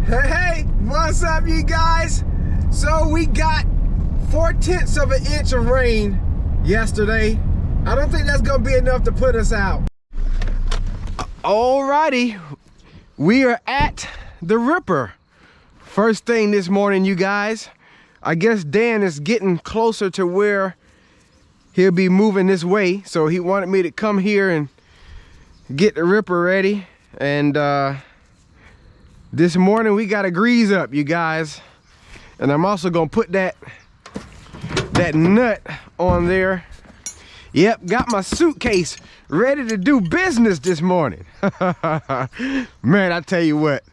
Hey, what's up, you guys? So we got 4/10 of an inch of rain yesterday. I don't think that's gonna be enough to put us out. Alrighty, we are at the Ripper. First thing this morning, you guys. I guess Dan is getting closer to where he'll be moving this way, so he wanted me to come here and get the Ripper ready. And this morning we got a grease up, you guys, and I'm also gonna put that nut on there. Yep, got my suitcase ready to do business this morning. Man, I tell you what,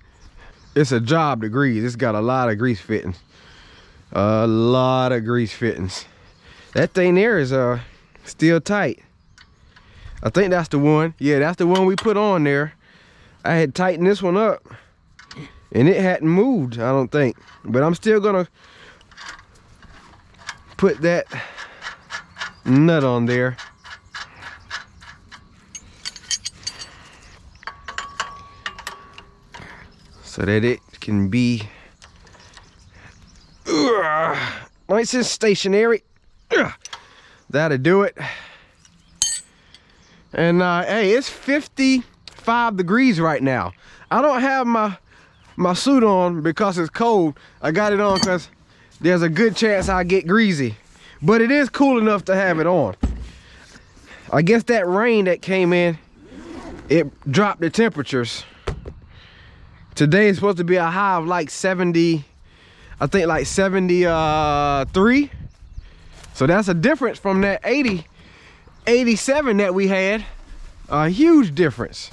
it's a job to grease. It's got a lot of grease fittings. A lot of grease fittings. That thing there is still tight. I think that's the one. Yeah, that's the one we put on there. I had tightened this one up and it hadn't moved, I don't think. But I'm still gonna put that nut on there. So that it can be nice and stationary. That'll do it. And hey, it's 55 degrees right now. I don't have my suit on because it's cold. I got it on because there's a good chance I get greasy. But it is cool enough to have it on. I guess that rain that came in, it dropped the temperatures. Today is supposed to be a high of like 70, I think like 73. So that's a difference from that 80, 87 that we had. A huge difference.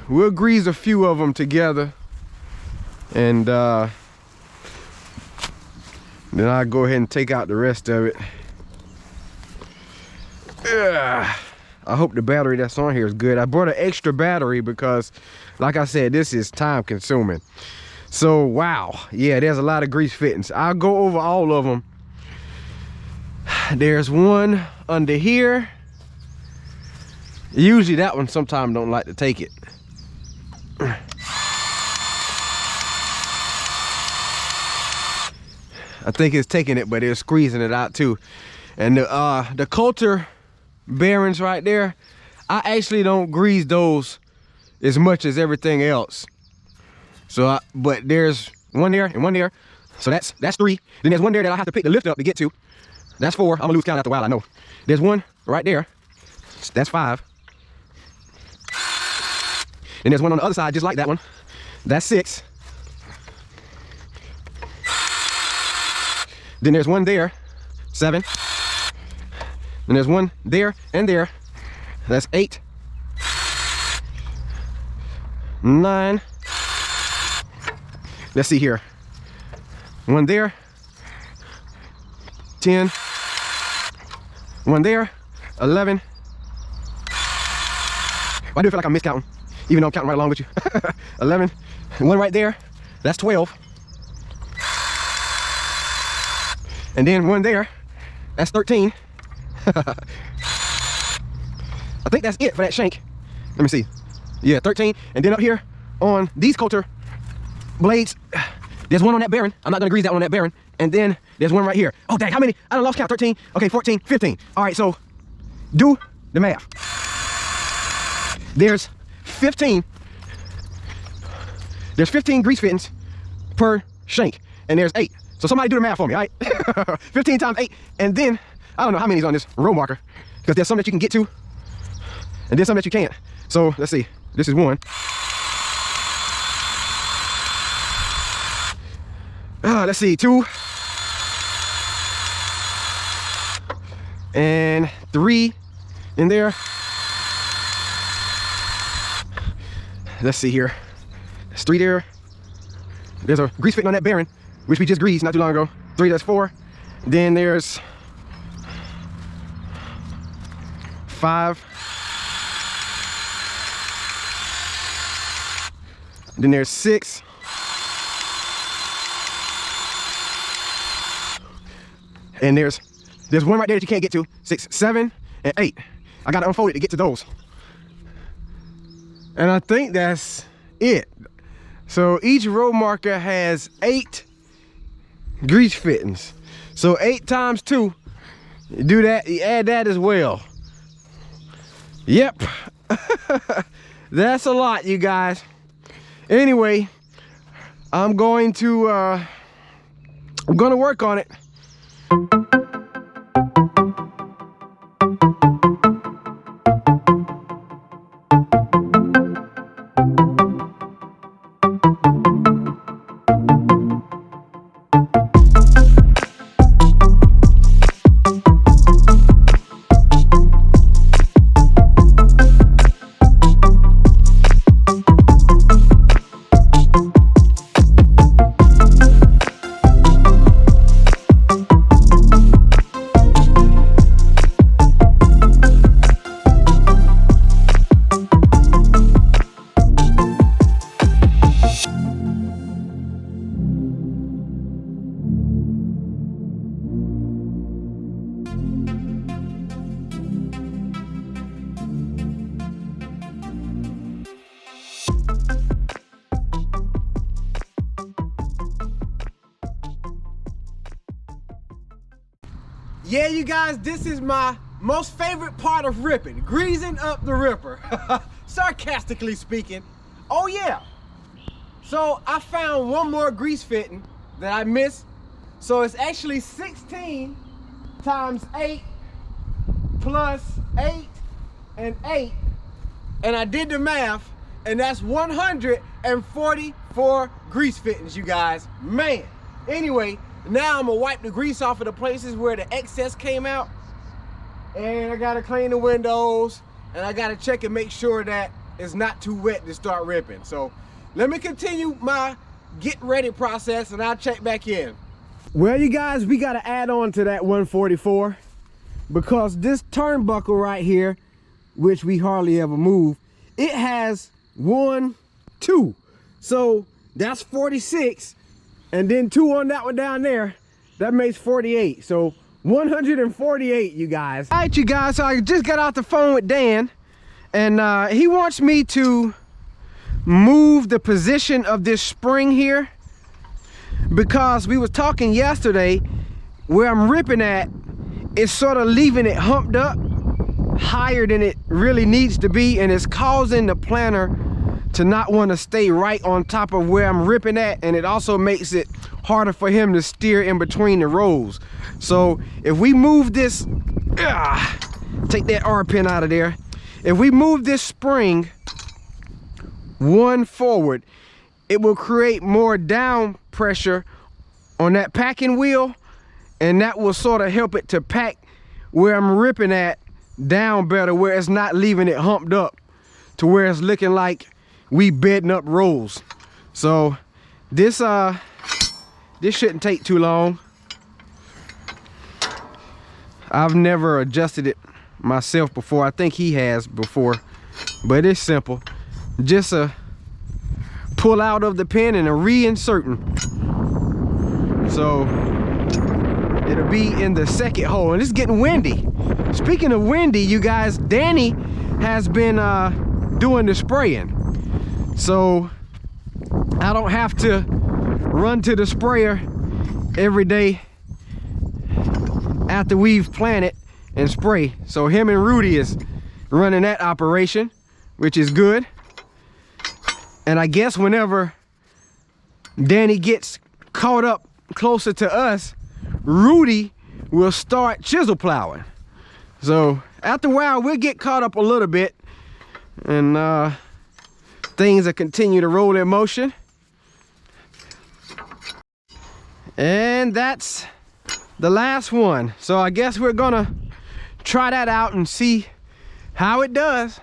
We'll grease a few of them together, and then I'll go ahead and take out the rest of it. I hope the battery that's on here is good. I brought an extra battery because, like I said, this is time consuming. So, wow. Yeah, there's a lot of grease fittings. I'll go over all of them. There's one under here. Usually that one sometimes don't like to take it. I think it's taking it, but it's squeezing it out too. And the coulter bearings right there, I actually don't grease those as much as everything else. So, but there's one there and one there. So that's 3. Then there's one there that I have to pick the lift up to get to. That's 4. I'm gonna lose count after a while, I know. There's one right there. That's 5. And there's one on the other side just like that one. That's 6. Then there's one there, 7. Then there's one there and there. That's 8. 9. Let's see here. One there. 10. One there. 11. Why do I feel like I'm miscounting? Even though I'm counting right along with you. 11. One right there. That's 12. And then one there. That's 13. I think that's it for that shank. Let me see. Yeah, 13. And then up here on these coulter blades, there's one on that bearing. I'm not gonna grease that one on that bearing. And then there's one right here. Oh dang, how many? I done lost count. 13. Okay, 14, 15. All right, so do the math. There's 15. There's 15 grease fittings per shank, and there's 8. So somebody do the math for me, all right? 15 times 8, and then I don't know how many's on this row marker, because there's some that you can get to, and there's some that you can't. So let's see. This is 1. Let's see, 2. And 3 in there. Let's see here. There's 3 there. There's a grease fitting on that bearing, which we just greased not too long ago. 3, that's 4. Then there's 5. Then there's 6. And there's one right there that you can't get to. 6, 7, and 8. I gotta unfold it to get to those. And I think that's it. So each row marker has 8 grease fittings. So 8 times 2, you do that, you add that as well. Yep. That's a lot, you guys. Anyway, I'm going to work on it. Yeah, you guys, this is my most favorite part of ripping, greasing up the ripper. Sarcastically speaking. Oh yeah. So I found one more grease fitting that I missed. So it's actually 16 times 8 plus 8 and 8. And I did the math, and that's 144 grease fittings, you guys. Man. Anyway, now I'm gonna wipe the grease off of the places where the excess came out. And I gotta clean the windows, and I gotta check and make sure that it's not too wet to start ripping. So let me continue my get ready process, and I'll check back in. Well, you guys, we gotta add on to that 144 because this turnbuckle right here, which we hardly ever move, it has 1, 2. So that's 46. And then 2 on that one down there, that makes 48. So 148, you guys. All right, you guys, so I just got off the phone with Dan, and he wants me to move the position of this spring here because we was talking yesterday where I'm ripping at, it's sort of leaving it humped up higher than it really needs to be, and it's causing the planter to not want to stay right on top of where I'm ripping at, and it also makes it harder for him to steer in between the rows. So if we move this, take that R pin out of there. If we move this spring 1 forward, it will create more down pressure on that packing wheel, and that will sort of help it to pack where I'm ripping at down better, where it's not leaving it humped up to where it's looking like we bedding up rolls. So this shouldn't take too long. I've never adjusted it myself before. I think he has before, but it's simple. Just a pull out of the pin and a reinserting. So it'll be in the second hole, and it's getting windy. Speaking of windy, you guys, Danny has been doing the spraying. So I don't have to run to the sprayer every day after we've planted and spray. So him and Rudy is running that operation, which is good. And I guess whenever Danny gets caught up closer to us, Rudy will start chisel plowing. So after a while, we'll get caught up a little bit, and things will continue to roll in motion. And that's the last one. So I guess we're gonna try that out and see how it does.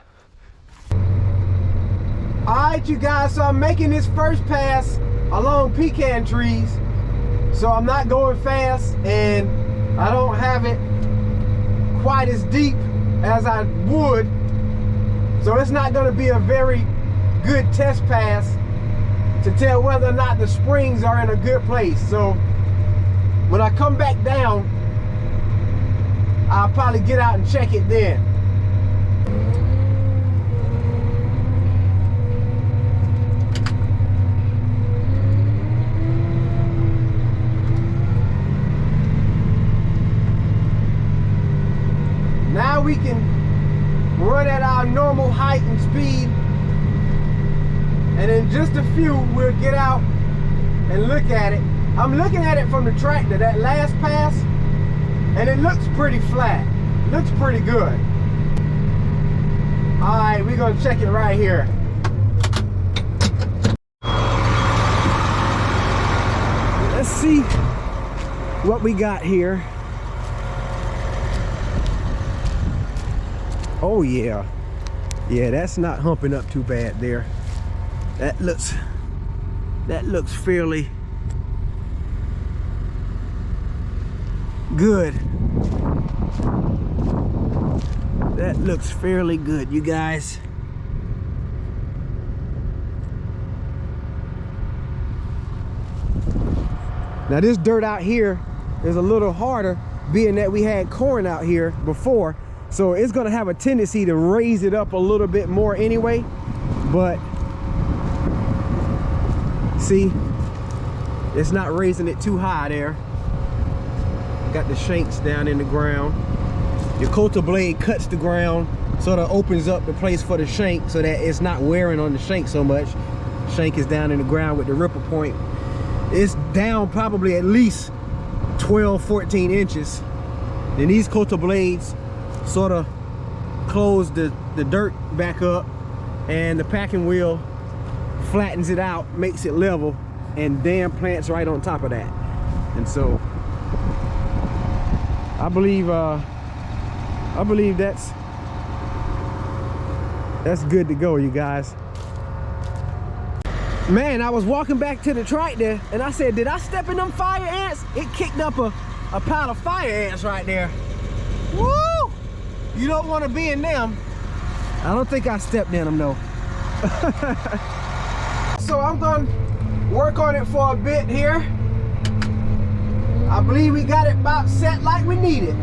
All right, you guys, so I'm making this first pass along pecan trees. So I'm not going fast, and I don't have it quite as deep as I would. So it's not gonna be a very good test pass to tell whether or not the springs are in a good place. So when I come back down, I'll probably get out and check it then. and in just a few we'll get out and look at it. I'm looking at it from the tractor, that last pass, and it looks pretty flat. Looks pretty good. All right, we're gonna check it right here. Let's see what we got here. Oh yeah. Yeah, that's not humping up too bad there. That looks fairly good. That looks fairly good, you guys. Now this dirt out here is a little harder, being that we had corn out here before. So it's gonna have a tendency to raise it up a little bit more anyway. But see, it's not raising it too high there. Got the shanks down in the ground. Your coulter blade cuts the ground, sort of opens up the place for the shank so that it's not wearing on the shank so much. Shank is down in the ground with the ripple point. It's down probably at least 12, 14 inches. Then these coulter blades sort of close the dirt back up, and the packing wheel flattens it out, makes it level, and damn plants right on top of that. And so I believe that's good to go, you guys. Man, I was walking back to the tractor and I said, did I step in them fire ants? It kicked up a pile of fire ants right there. Woo! You don't want to be in them. I don't think I stepped in them though. So I'm gonna work on it for a bit here. I believe we got it about set like we need it.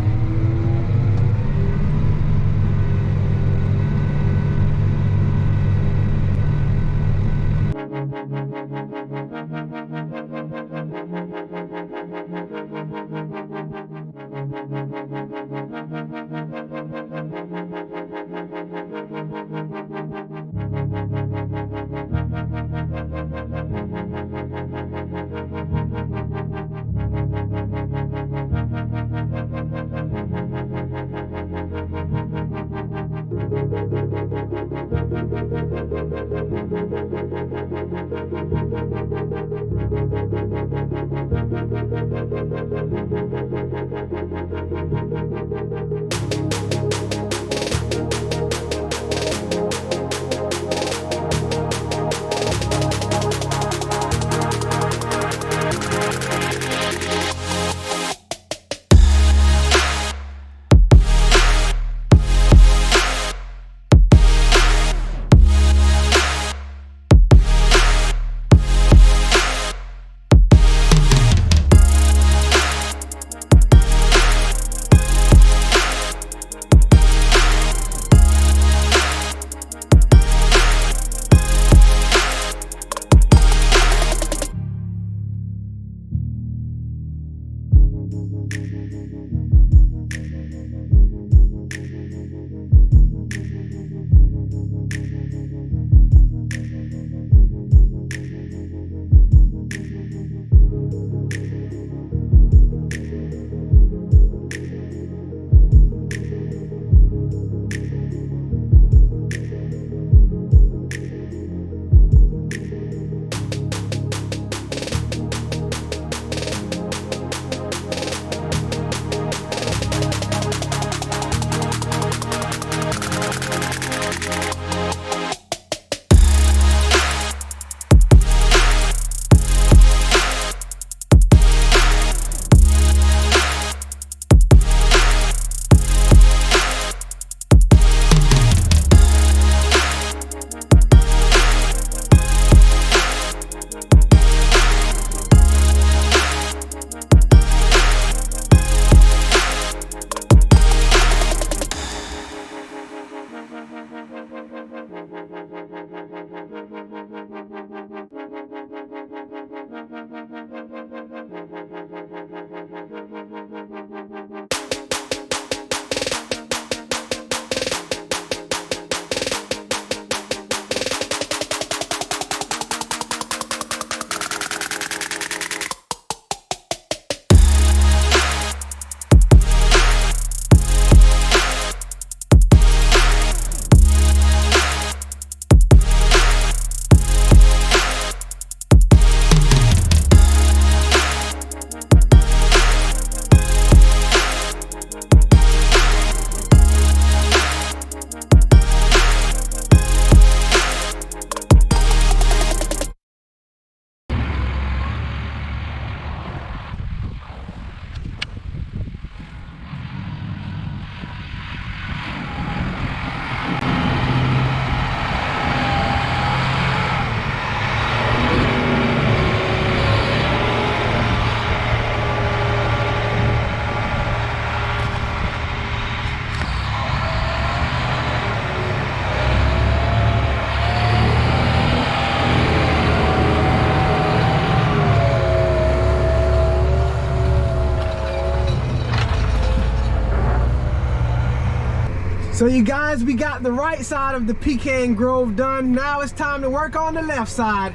So you guys, we got the right side of the pecan grove done. Now it's time to work on the left side.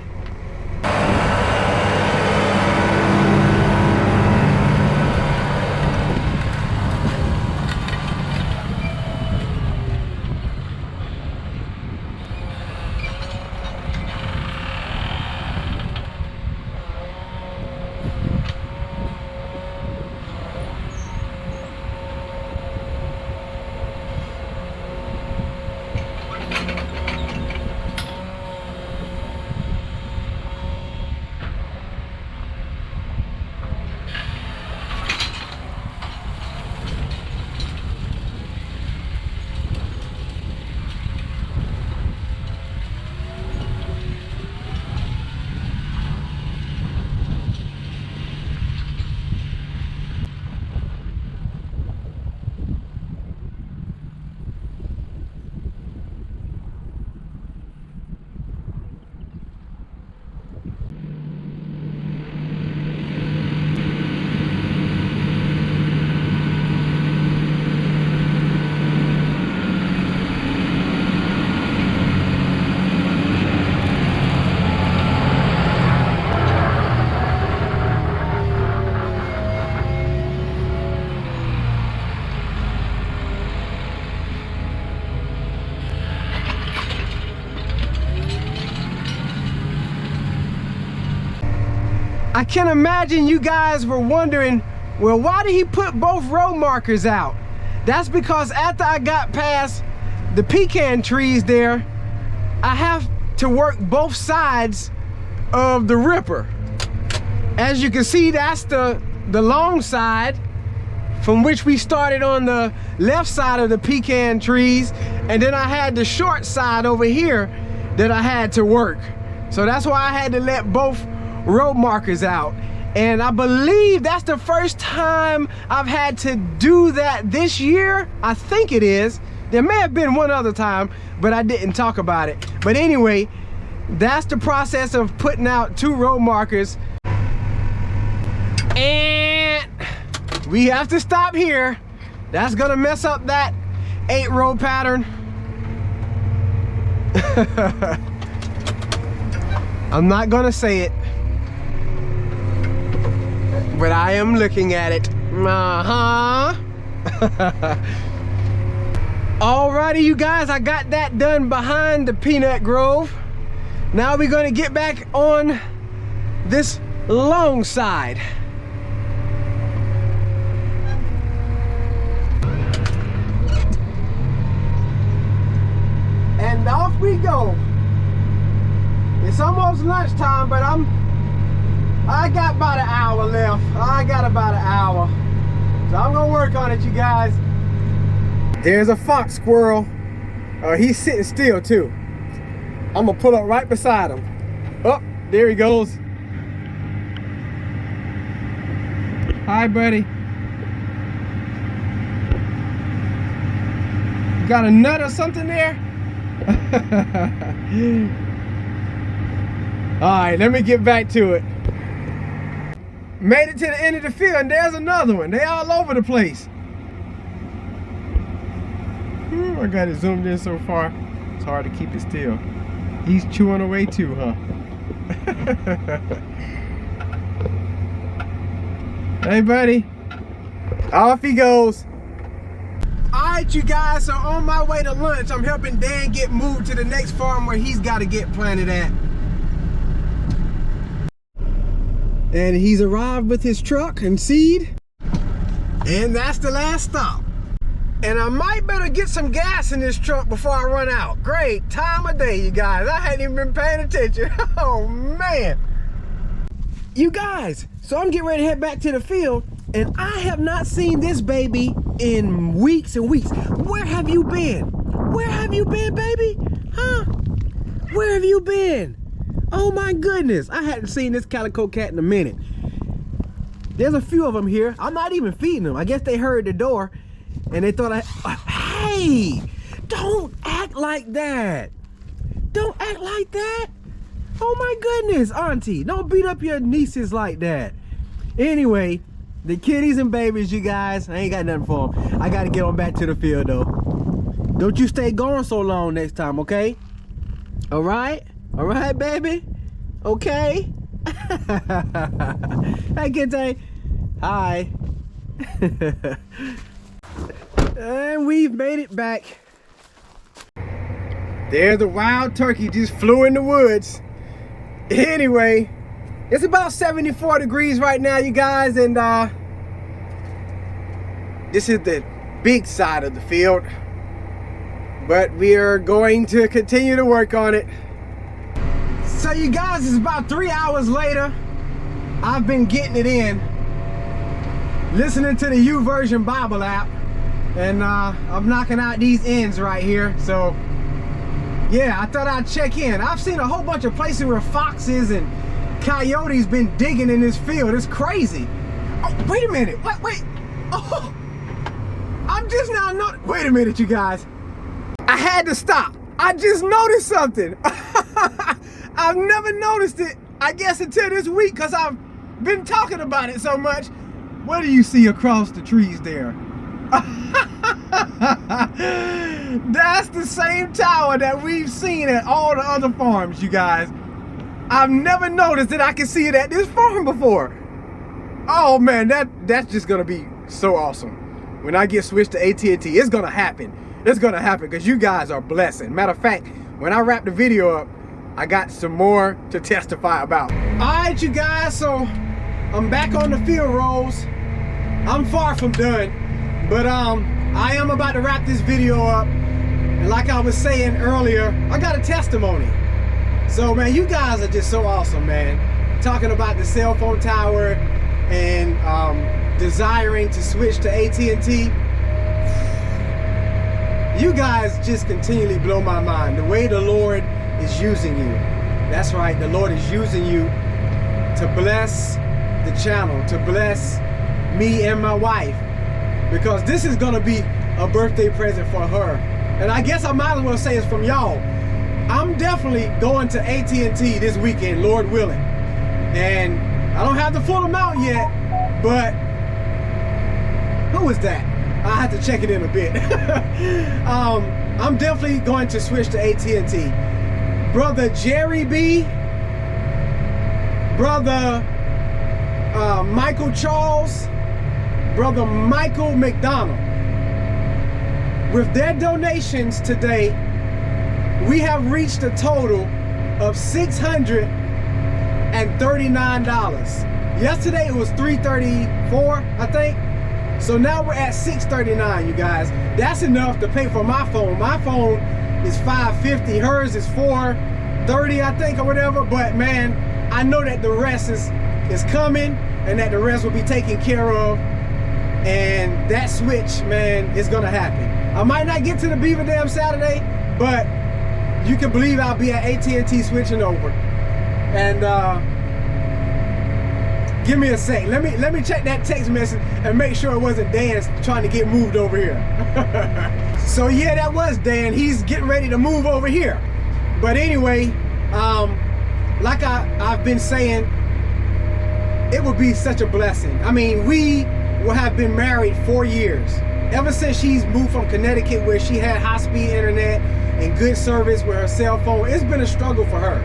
I can imagine you guys were wondering, well, why did he put both road markers out? That's because after I got past the pecan trees there, I have to work both sides of the ripper. As you can see, that's the long side from which we started on the left side of the pecan trees, and then I had the short side over here that I had to work. So that's why I had to let both road markers out, and I believe that's the first time I've had to do that this year. I think it is. There may have been one other time, but I didn't talk about it. But anyway, that's the process of putting out 2 road markers. And we have to stop here. That's gonna mess up that 8-row pattern. I'm not gonna say it, but I am looking at it. Alrighty, you guys, I got that done behind the peanut grove. Now we're gonna get back on this long side. And off we go. It's almost lunchtime, but I got about an hour left. I got about an hour. So I'm gonna work on it, you guys. There's a fox squirrel. He's sitting still too. I'm gonna pull up right beside him. Oh, there he goes. Hi, buddy. You got a nut or something there? All right, let me get back to it. Made it to the end of the field, and there's another one. They all over the place. I got it zoomed in so far, it's hard to keep it still. He's chewing away too, huh? Hey, buddy. Off he goes. All right, you guys, so on my way to lunch, I'm helping Dan get moved to the next farm where he's got to get planted at. And he's arrived with his truck and seed. And that's the last stop. And I might better get some gas in this truck before I run out. Great time of day, you guys. I hadn't even been paying attention. Oh, man. You guys, so I'm getting ready to head back to the field, and I have not seen this baby in weeks and weeks. Where have you been? Where have you been, baby? Huh? Where have you been? Oh my goodness, I hadn't seen this calico cat in a minute. There's a few of them here. I'm not even feeding them. I guess they heard the door and they thought hey, don't act like that. Don't act like that. Oh my goodness, Auntie, don't beat up your nieces like that. Anyway, the kitties and babies, you guys, I ain't got nothing for them. I gotta get on back to the field though. Don't you stay gone so long next time, okay? All right? All right, baby? Okay? Hey, Kente. Hi. And we've made it back. There's the wild turkey just flew in the woods. Anyway, it's about 74 degrees right now, you guys, and this is the big side of the field. But we are going to continue to work on it. So you guys, it's about 3 hours later. I've been getting it in, listening to the YouVersion Bible app, and I'm knocking out these ends right here. So yeah, I thought I'd check in. I've seen a whole bunch of places where foxes and coyotes been digging in this field. It's crazy. Oh, wait a minute. Wait. Oh, I'm just now not. Wait a minute, you guys. I had to stop. I just noticed something. I've never noticed it, I guess, until this week, because I've been talking about it so much. What do you see across the trees there? That's the same tower that we've seen at all the other farms, you guys. I've never noticed that I can see it at this farm before. Oh man, that's just gonna be so awesome. When I get switched to AT&T, it's gonna happen. It's gonna happen because you guys are blessing. Matter of fact, when I wrap the video up, I got some more to testify about. All right, you guys, so I'm back on the field rolls. I'm far from done, but I am about to wrap this video up. And like I was saying earlier, I got a testimony. So man, you guys are just so awesome, man. Talking about the cell phone tower and desiring to switch to AT&T. You guys just continually blow my mind. The way the Lord is using you. That's right, the Lord is using you to bless the channel, to bless me and my wife. Because this is gonna be a birthday present for her. And I guess I might as well say it's from y'all. I'm definitely going to AT&T this weekend, Lord willing. And I don't have the full amount yet, but who is that? I have to check it in a bit. I'm definitely going to switch to AT&T. Brother Jerry B, Brother Michael Charles, Brother Michael McDonald. With their donations today, we have reached a total of $639. Yesterday it was $334, I think. So now we're at $639, you guys. That's enough to pay for my phone. My phone is $550, hers is $430, I think, or whatever. But man, I know that the rest is coming, and that the rest will be taken care of. And that switch, man, is gonna happen. I might not get to the Beaver Dam Saturday, but you can believe I'll be at AT&T switching over. And give me a sec. Let me check that text message and make sure it wasn't Dan trying to get moved over here. So yeah, that was Dan. He's getting ready to move over here. But anyway, like I've been saying, it would be such a blessing. I mean, we will have been married 4 years. Ever since she's moved from Connecticut, where she had high-speed internet and good service with her cell phone, it's been a struggle for her.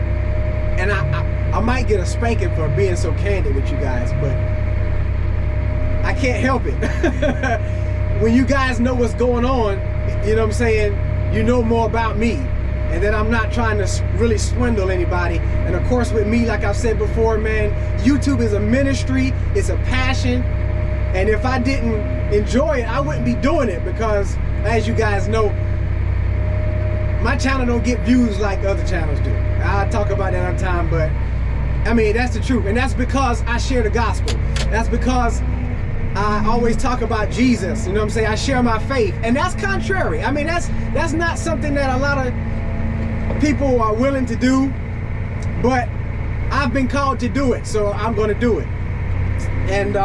And I might get a spanking for being so candid with you guys, but I can't help it. When you guys know what's going on, you know what I'm saying, you know more about me, and that I'm not trying to really swindle anybody. And of course with me, like I've said before, man, YouTube is a ministry, it's a passion, and if I didn't enjoy it, I wouldn't be doing it, because as you guys know, my channel don't get views like other channels do. I'll talk about that another time, but I mean, that's the truth. And that's because I share the gospel. That's because I always talk about Jesus. You know what I'm saying? I share my faith. And that's contrary. I mean, that's not something that a lot of people are willing to do. But I've been called to do it, so I'm going to do it. And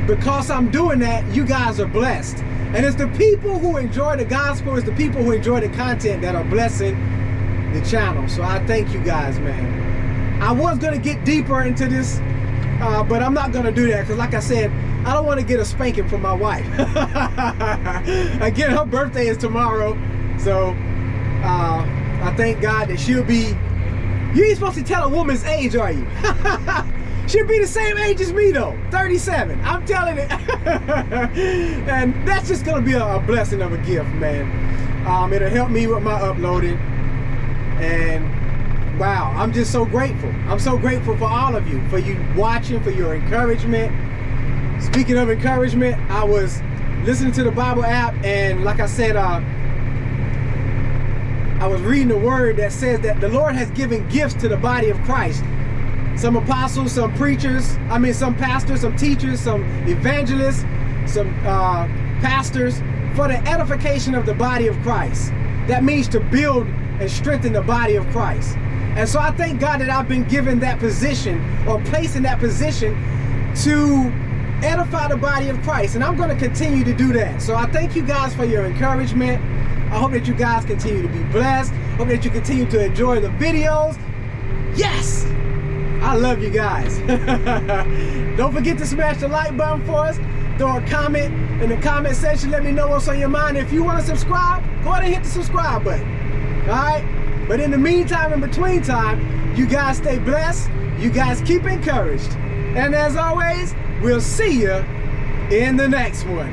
because I'm doing that, you guys are blessed. And it's the people who enjoy the gospel, it's the people who enjoy the content that are blessing the channel. So I thank you guys, man. I was gonna get deeper into this, but I'm not gonna do that, because like I said, I don't want to get a spanking from my wife. Again, her birthday is tomorrow, so I thank God that she'll be. You ain't supposed to tell a woman's age, are you? She'll be the same age as me though, 37. I'm telling it. And that's just gonna be a blessing of a gift, man. It'll help me with my uploading. And wow, I'm just so grateful. I'm so grateful for all of you, for you watching, for your encouragement. Speaking of encouragement, I was listening to the Bible app, and like I said, I was reading the word that says that the Lord has given gifts to the body of Christ. Some apostles, some preachers, some pastors, some teachers, some evangelists, some pastors, for the edification of the body of Christ. That means to build and strengthen the body of Christ. And so I thank God that I've been given that position, or placed in that position, to edify the body of Christ. And I'm going to continue to do that. So I thank you guys for your encouragement. I hope that you guys continue to be blessed. Hope that you continue to enjoy the videos. Yes! I love you guys. Don't forget to smash the like button for us. Throw a comment in the comment section. Let me know what's on your mind. If you want to subscribe, go ahead and hit the subscribe button. All right? But in the meantime, in between time, you guys stay blessed. You guys keep encouraged. And as always, we'll see you in the next one.